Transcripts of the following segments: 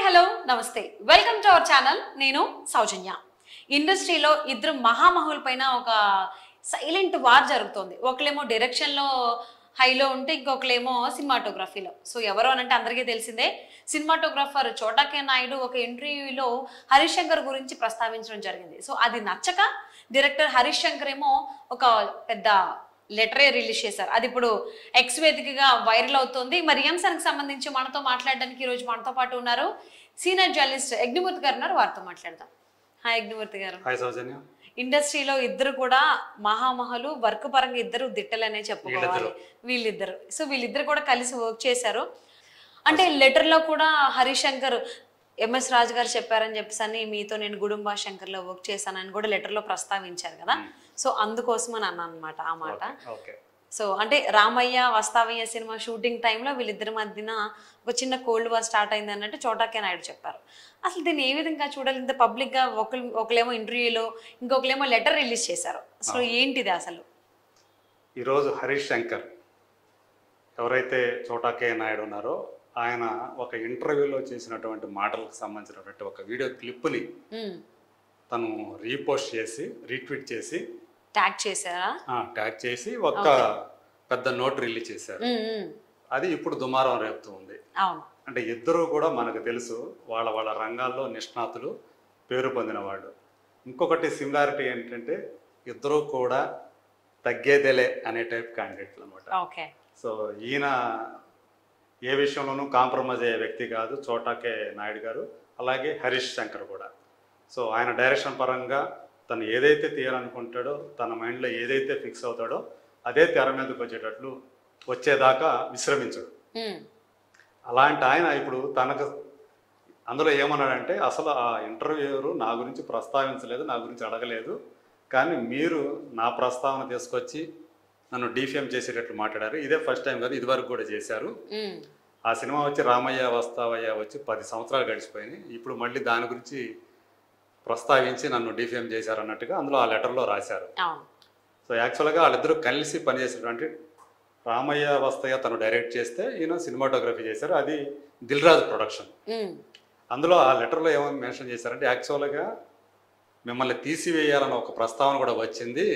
Hello నమస్తే welcome to our channel నేను సౌజన్య ఇండస్ట్రీలో ఇద్దరు మహామహుల పైన ఒక సైలెంట్ వార్ జరుగుతోంది ఒకలేమో డైరెక్షన్ లో హైలో ఉంటే ఇంకొకలేమో సినిమాటోగ్రఫీలో సో ఎవరు అనంటే అందరికీ తెలిసిందే సినిమాటోగ్రాఫర్ చోటా కే నాయుడు ఒక ఇంటర్వ్యూలో హరీష్ శంకర్ గురించి ప్రస్తావించడం జరిగింది సో అది నచ్చక డైరెక్టర్ హరీష్ శంకర్ ఏమో ఒక పెద్ద లెటరే రిలీజ్ చేశారు అది ఇప్పుడు ఎక్స్ వేదికగా వైరల్ అవుతుంది మరి ఈ అంశానికి సంబంధించి మనతో మాట్లాడడానికి ఈ రోజు మనతో పాటు ఉన్నారు సీనియర్ జర్నలిస్ట్ యజ్ఞమూర్తి గారు ఉన్నారు వారితో మాట్లాడదాం హాయ్ యజ్ఞమూర్తి గారు హాయ్ సౌజన్య ఇండస్ట్రీలో ఇద్దరు కూడా మహామహులు వర్క్ పరంగా ఇద్దరు దిట్టలనే చెప్పుకోవాలి వీళ్ళిద్దరు సో వీళ్ళిద్దరు కూడా కలిసి వర్క్ చేశారు అంటే లెటర్ లో కూడా హరీష్ శంకర్ ఎంఎస్ రాజు గారు చెప్పారని చెప్పేసి అని మీతో నేను గుడుంబా శంకర్ లో వర్క్ చేశానని కూడా లెటర్ లో ప్రస్తావించారు కదా సో అందుకోసం అని అన్నా అనమాట ఆ మాట సో అంటే రామయ్య వస్తావయ్య సినిమా షూటింగ్ టైంలో వీళ్ళిద్దరి మధ్యన ఒక చిన్న కోల్డ్ వార్ స్టార్ట్ అయింది అన్నట్టు చోటా కే నాయుడు చెప్పారు అసలు దీన్ని ఏ విధంగా చూడాలి ఇంత పబ్లిక్ గా ఒకలేమో ఇంటర్వ్యూలో ఇంకొకలేమో లెటర్ రిలీజ్ చేశారు అసలు ఏంటిది అసలు ఈరోజు హరీష్ శంకర్ ఎవరైతే చోటా కే నాయుడు ఉన్నారో ఆయన ఒక ఇంటర్వ్యూలో చేసినటువంటి మాటలకు సంబంధించినటువంటి ఒక వీడియో క్లిప్ని తను రీపోస్ట్ చేసి రీట్వీట్ చేసి ట్యాగ్ చేసి ఒక పెద్ద నోట్ రిలీజ్ చేశారు అది ఇప్పుడు దుమారం రేపుతూ ఉంది అంటే ఇద్దరు కూడా మనకు తెలుసు వాళ్ళ వాళ్ళ రంగాల్లో నిష్ణాతులు పేరు పొందిన వాళ్ళు ఇంకొకటి సిమిలారిటీ ఏంటంటే ఇద్దరు కూడా తగ్గేదేలే అనే టైప్ క్యాండిడేట్లు అనమాట సో ఈయన ఏ విషయంలోనూ కాంప్రమైజ్ అయ్యే వ్యక్తి కాదు చోటా కే నాయుడు గారు అలాగే హరీష్ శంకర్ కూడా సో ఆయన డైరెక్షన్ పరంగా తను ఏదైతే తీయాలనుకుంటాడో తన మైండ్లో ఏదైతే ఫిక్స్ అవుతాడో అదే తెర మీదకి వచ్చేటట్లు వచ్చేదాకా విశ్రమించడు అలాంటి ఆయన ఇప్పుడు తనకు అందులో ఏమన్నాడంటే అసలు ఆ ఇంటర్వ్యూరు నా గురించి ప్రస్తావించలేదు నా గురించి అడగలేదు కానీ మీరు నా ప్రస్తావన తీసుకొచ్చి నన్ను డిఫేమ్ చేసేటట్లు మాట్లాడారు ఇదే ఫస్ట్ టైం కాదు ఇదివరకు కూడా చేశారు ఆ సినిమా వచ్చి రామయ్య వస్తావయ్య వచ్చి 10 సంవత్సరాలు గడిచిపోయినాయి ఇప్పుడు మళ్ళీ దాని గురించి ప్రస్తావించి నన్ను డిఫేమ్ చేశారు అన్నట్టుగా అందులో ఆ లెటర్లో రాశారు సో యాక్చువల్గా వాళ్ళిద్దరూ కలిసి పనిచేసినటువంటి రామయ్య వస్తయ్య తను డైరెక్ట్ చేస్తే ఈయన సినిమాటోగ్రఫీ చేశారు అది దిల్ రాజు ప్రొడక్షన్ అందులో ఆ లెటర్లో ఏమని మెన్షన్ చేశారంటే యాక్చువల్గా మిమ్మల్ని తీసివేయాలని ఒక ప్రస్తావన కూడా వచ్చింది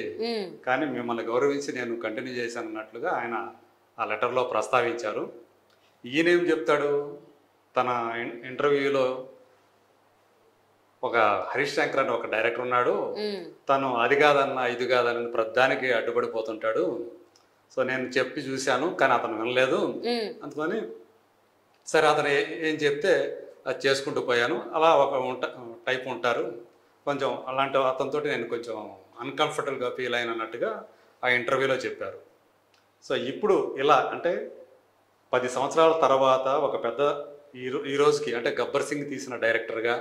కానీ మిమ్మల్ని గౌరవించి నేను కంటిన్యూ చేశాను అన్నట్లుగా ఆయన ఆ లెటర్లో ప్రస్తావించారు ఈయనేం చెప్తాడు తన ఇంటర్వ్యూలో ఒక హరీష్ శంకర్ అని ఒక డైరెక్టర్ ఉన్నాడు తను అది కాదన్న ఇది కాదన్న ప్రధానికి అడ్డుపడిపోతుంటాడు సో నేను చెప్పి చూశాను కానీ అతను వినలేదు అందుకని సరే అతను ఏం చెప్తే అది చేసుకుంటూ పోయాను అలా ఒక టైప్ ఉంటారు కొంచెం అలాంటి అతనితో నేను కొంచెం అన్కంఫర్టబుల్గా ఫీల్ అయినట్టుగా ఆ ఇంటర్వ్యూలో చెప్పారు సో ఇప్పుడు ఇలా అంటే 10 సంవత్సరాల తర్వాత ఒక పెద్ద ఈ రోజుకి అంటే గబ్బర్ సింగ్ తీసిన డైరెక్టర్గా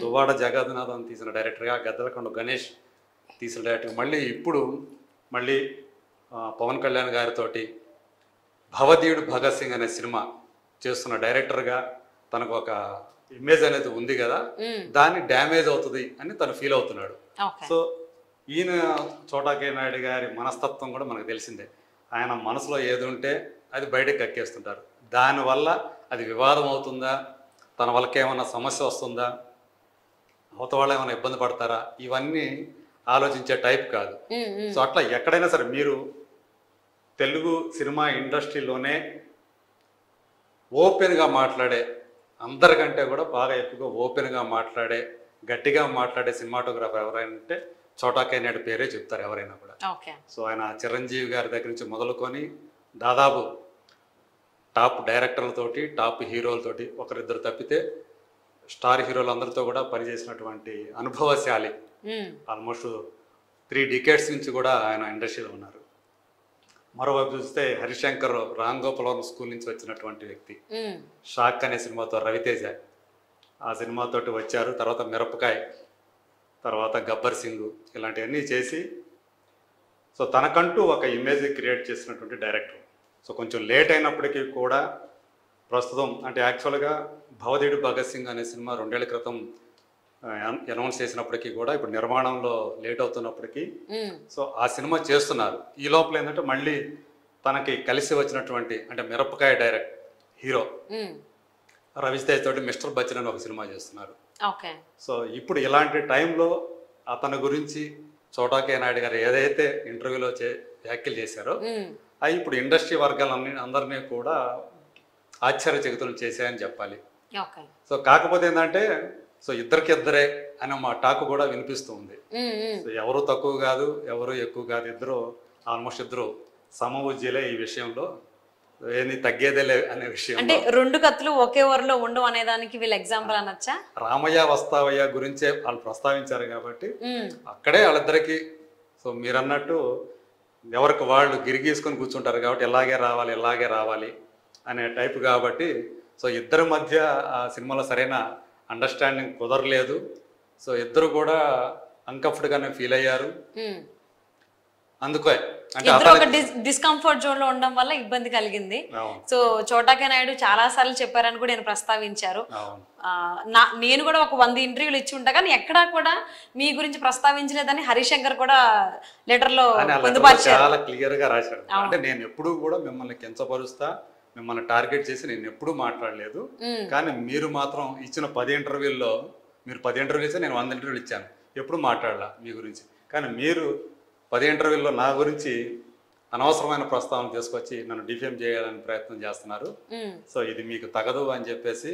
దువ్వాడ జగన్నాథన్ తీసిన డైరెక్టర్గా గద్దలకొండ గణేష్ తీసిన డైరెక్టర్ మళ్ళీ పవన్ కళ్యాణ్ గారితో భవదీయుడు భగత్ సింగ్ అనే సినిమా చేస్తున్న డైరెక్టర్గా తనకు ఒక ఇమేజ్ అనేది ఉంది కదా దాన్ని డ్యామేజ్ అవుతుంది అని తను ఫీల్ అవుతున్నాడు సో ఈయన చోటా కే నాయుడు గారి మనస్తత్వం కూడా మనకు తెలిసిందే ఆయన మనసులో ఏది ఉంటే అది బయటకు కక్కేస్తుంటారు దానివల్ల అది వివాదం అవుతుందా తన వాళ్ళకి ఏమైనా సమస్య వస్తుందా అవతల వాళ్ళు ఏమైనా ఇబ్బంది పడతారా ఇవన్నీ ఆలోచించే టైప్ కాదు సో అట్లా ఎక్కడైనా సరే మీరు తెలుగు సినిమా ఇండస్ట్రీలోనే ఓపెన్గా మాట్లాడే అందరికంటే కూడా బాగా ఎక్కువగా ఓపెన్గా మాట్లాడే గట్టిగా మాట్లాడే సినిమాటోగ్రాఫర్ ఎవరైనా అంటే చోటా కే నాయుడు పేరే చెప్తారు ఎవరైనా కూడా సో ఆయన చిరంజీవి గారి దగ్గర నుంచి మొదలుకొని దాదాపు టాప్ డైరెక్టర్లతోటి టాప్ హీరోలతోటి ఒకరిద్దరు తప్పితే స్టార్ హీరోలు అందరితో కూడా పనిచేసినటువంటి అనుభవశాలి ఆల్మోస్ట్ 3 డికేడ్స్ నుంచి కూడా ఆయన ఇండస్ట్రీలో ఉన్నారు మరోవైపు చూస్తే హరీష్ శంకర్ రామ్ గోపాల్ స్కూల్ నుంచి వచ్చినటువంటి వ్యక్తి షాక్ అనే సినిమాతో రవితేజ ఆ సినిమాతోటి వచ్చారు తర్వాత మిరపకాయ తర్వాత గబ్బర్ సింగ్ ఇలాంటివన్నీ చేసి సో తనకంటూ ఒక ఇమేజ్ క్రియేట్ చేసినటువంటి డైరెక్టర్ సో కొంచెం లేట్ అయినప్పటికీ కూడా ప్రస్తుతం అంటే యాక్చువల్గా భవదీయుడు భగత్ సింగ్ అనే సినిమా 2 ఏళ్ల క్రితం అనౌన్స్ చేసినప్పటికీ కూడా ఇప్పుడు నిర్మాణంలో లేట్ అవుతున్నప్పటికీ సో ఆ సినిమా చేస్తున్నారు ఈ లోపల ఏంటంటే మళ్ళీ తనకి కలిసి వచ్చినటువంటి అంటే మిరపకాయ డైరెక్ట్ హీరో రవితేజ్ తోటి మిస్టర్ బచ్చన్ అని ఒక సినిమా చేస్తున్నారు. ఓకే. సో ఇప్పుడు ఇలాంటి టైంలో అతని గురించి చోటాకే నాయుడు గారు ఏదైతే ఇంటర్వ్యూలో వ్యాఖ్యలు చేశారో అవి ఇప్పుడు ఇండస్ట్రీ వర్గాలన్నీ అందరినీ కూడా ఆశ్చర్యచకితులు చేశాయని చెప్పాలి. ఓకే. సో కాకపోతే ఏంటంటే సో ఇద్దరికిద్దరే అనే మా టాక్ కూడా వినిపిస్తూ ఉంది. సో ఎవరు తక్కువ కాదు, ఎవరు ఎక్కువ కాదు, ఇద్దరు ఆల్మోస్ట్ ఇద్దరు సమవుజ్జీలే ఈ విషయంలో, ఏది తగ్గేదేలే అనే విషయం. అంటే రెండు కత్తులు ఒకే ఊరిలో ఉండవు అనే దానికి వీళ్ళు ఎగ్జాంపుల్ అనొచ్చా? రామయ్య వస్తావయ్య గురించే వాళ్ళు ప్రస్తావించారు కాబట్టి అక్కడే వాళ్ళిద్దరికి సో మీరు అన్నట్టు ఎవరికి వాళ్ళు గిరిగీసుకొని కూర్చుంటారు కాబట్టి ఇలాగే రావాలి అనే టైప్ కాబట్టి సో ఇద్దరి మధ్య ఆ సినిమాలో సరైన అండర్స్టాండింగ్ కుదరలేదు. సో ఇద్దరు కూడా అన్కంఫర్ట్గానే ఫీల్ అయ్యారు. అందుకే ఇద్దరు ఒక డిస్కంఫర్ట్ జోన్ లో ఉండడం వల్ల ఇబ్బంది కలిగింది. సో చోటాకే నాయుడు చాలా సార్లు చెప్పారని కూడా నేను ప్రస్తావించారు. నేను కూడా ఒక 100 ఇంటర్వ్యూలు ఇచ్చి ఉంటా కానీ ఎక్కడా కూడా మీ గురించి ప్రస్తావించలేదని హరిశంకర్ కూడా లెటర్ లో చాలా క్లియర్ గా రాశాడు. అంటే నేను ఎప్పుడు కూడా మిమ్మల్ని కించపరుస్తా, మిమ్మల్ని టార్గెట్ చేసి నేను ఎప్పుడు మాట్లాడలేదు. కానీ మీరు మాత్రం ఇచ్చిన 10 ఇంటర్వ్యూల్లో మీరు 10 ఇంటర్వ్యూలు ఇస్తే నేను 100 ఇంటర్వ్యూలు ఇచ్చాను, ఎప్పుడు మాట్లాడలా మీ గురించి. కానీ మీరు 10 ఇంటర్వ్యూల్లో నా గురించి అనవసరమైన ప్రస్తావన తీసుకొచ్చి నన్ను డిఫేమ్ చేయాలని ప్రయత్నం చేస్తున్నారు. సో ఇది మీకు తగదు అని చెప్పేసి.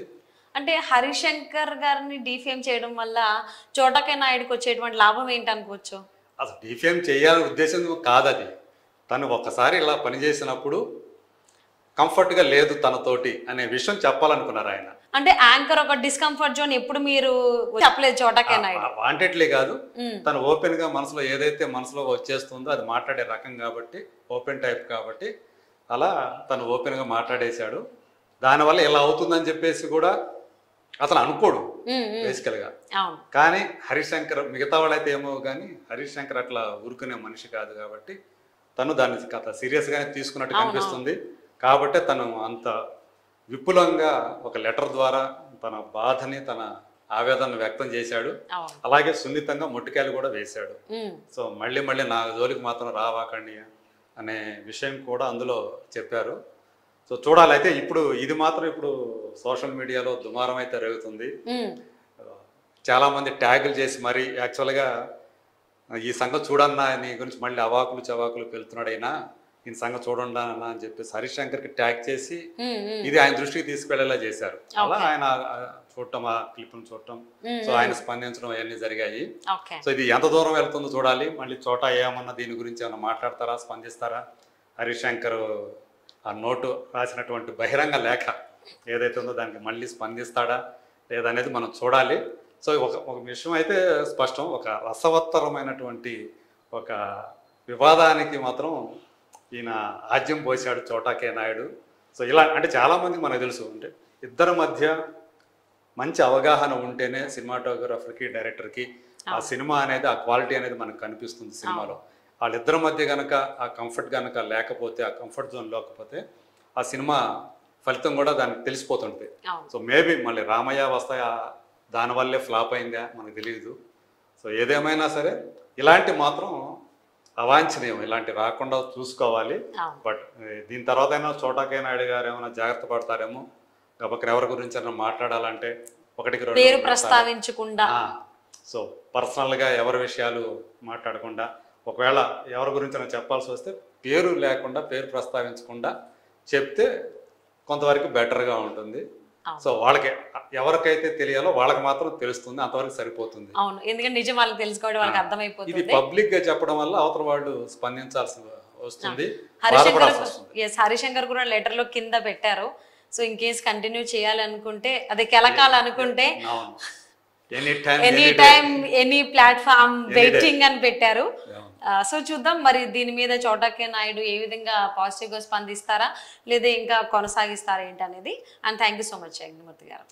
అంటే హరిశంకర్ గారిని డిఫేమ్ చేయడం వల్ల చోటాకే నాయుడుకి వచ్చేటువంటి లాభం ఏంటి అనుకోవచ్చు? అసలు డిఫేమ్ చేయాలనే ఉద్దేశం కాదు అది. తను ఒక్కసారి ఇలా పనిచేసినప్పుడు కంఫర్ట్గా లేదు తనతోటి అనే విషయం చెప్పాలనుకున్నారు ఆయన. అంటే యాంకర్ ఒక డిస్కంఫర్ట్ జోన్ ఎప్పుడు మీరు చెప్పలేదు చోటాకే నాయుడు? వాంటెడ్లీ కాదు, తను ఓపెన్ గా మనసులో ఏదైతే మనసులో వచ్చేస్తుందో అది మాట్లాడే రకం కాబట్టి, ఓపెన్ టైప్ కాబట్టి అలా తను ఓపెన్ గా మాట్లాడేశాడు. దానివల్ల ఇలా అవుతుందని చెప్పేసి కూడా అతను అనుకోడు బేసికల్ గా. కానీ హరిశంకర్ మిగతా వాళ్ళైతే ఏమో కానీ హరిశంకర్ అట్లా ఊరుకునే మనిషి కాదు కాబట్టి తను దాన్ని కథ సీరియస్ గానే తీసుకున్నట్టు కనిపిస్తుంది. కాబట్టి తను అంత విపులంగా ఒక లెటర్ ద్వారా తన బాధని, తన ఆవేదనను వ్యక్తం చేశాడు. అలాగే సున్నితంగా మొట్టికాయలు కూడా వేశాడు. సో మళ్ళీ నా జోలికి మాత్రం రావాకండి అనే విషయం కూడా అందులో చెప్పారు. సో చూడాలి. అయితే ఇప్పుడు ఇది మాత్రం ఇప్పుడు సోషల్ మీడియాలో దుమారం అయితే రేగుతుంది. చాలా మంది ట్యాగులు చేసి మరి యాక్చువల్గా ఈ సంగతి చూడన్నా నీ గురించి మళ్ళీ అవాకులు చవాకులు పెళ్తున్నాడు అయినా ఈ సంగతి చూడండి అన్న అని చెప్పేసి హరిశంకర్కి ట్యాగ్ చేసి ఇది ఆయన దృష్టికి తీసుకెళ్లేలా చేశారు. అలా ఆయన చూడటం, ఆ క్లిప్ను చూడటం, సో ఆయన స్పందించడం అవన్నీ జరిగాయి. సో ఇది ఎంత దూరం వెళ్తుందో చూడాలి. మళ్ళీ చోటా ఏమన్నా దీని గురించి ఏమన్నా మాట్లాడతారా, స్పందిస్తారా? హరిశంకర్ ఆ నోటు రాసినటువంటి బహిరంగ లేఖ ఏదైతే ఉందో దానికి మళ్ళీ స్పందిస్తాడా లేదనేది మనం చూడాలి. సో ఒక విషయం అయితే స్పష్టం, ఒక రసవత్తరమైనటువంటి ఒక వివాదానికి మాత్రం ఈయన ఆజ్యం పోసాడు చోటాకే నాయుడు. సో ఇలా అంటే చాలామందికి మనకు తెలుసు, అంటే ఇద్దరి మధ్య మంచి అవగాహన ఉంటేనే సినిమాటోగ్రాఫర్కి, డైరెక్టర్కి ఆ సినిమా అనేది, ఆ క్వాలిటీ అనేది మనకు కనిపిస్తుంది సినిమాలో. వాళ్ళిద్దరి మధ్య కనుక ఆ కంఫర్ట్ కనుక లేకపోతే, ఆ కంఫర్ట్ జోన్ లేకపోతే ఆ సినిమా ఫలితం కూడా దానికి తెలిసిపోతుంది. సో మేబీ మళ్ళీ రామయ్య వస్తాయి దానివల్లే ఫ్లాప్ అయిందా మనకు తెలియదు. సో ఏదేమైనా సరే ఇలాంటి మాత్రం అవాంఛనీయం, ఇలాంటి రాకుండా చూసుకోవాలి. బట్ దీని తర్వాత అయినా చోటాకే నాయుడు గారు ఏమైనా జాగ్రత్త పడతారేమో, గబక్కన ఎవరి గురించి అయినా మాట్లాడాలంటే ఒకటికి రెండు ప్రస్తావించకుండా, సో పర్సనల్గా ఎవరి విషయాలు మాట్లాడకుండా, ఒకవేళ ఎవరి గురించి చెప్పాల్సి వస్తే పేరు లేకుండా, పేరు ప్రస్తావించకుండా చెప్తే కొంతవరకు బెటర్గా ఉంటుంది. సో వాళ్ళకి ఎవరికైతే తెలియాలో వాళ్ళకి మాత్రం తెలుస్తుంది, అంతవరకు సరిపోతుంది. అవును, ఎందుకంటే నిజం వాళ్ళకి తెలుసుకోవడం, వాళ్ళకి అర్థమైపోతుంది. ఇది పబ్లిక్ గా చెప్పడం వల్ల అవతల వాళ్ళు స్పందించాల్సి వస్తుంది. హరిశంకర్ కూడా లెటర్ లో కింద పెట్టారు. సో ఇన్ కేస్ కంటిన్యూ చేయాలనుకుంటే, అదే కెలకాలనుకుంటే any time any platform waiting అని పెట్టారు. సో చూద్దాం మరి దీని మీద చోటాకే నాయుడు ఏ విధంగా పాజిటివ్ గా స్పందిస్తారా లేదా ఇంకా కొనసాగిస్తారా ఏంటి అనేది. And thank you so much Agnimurthy గారు.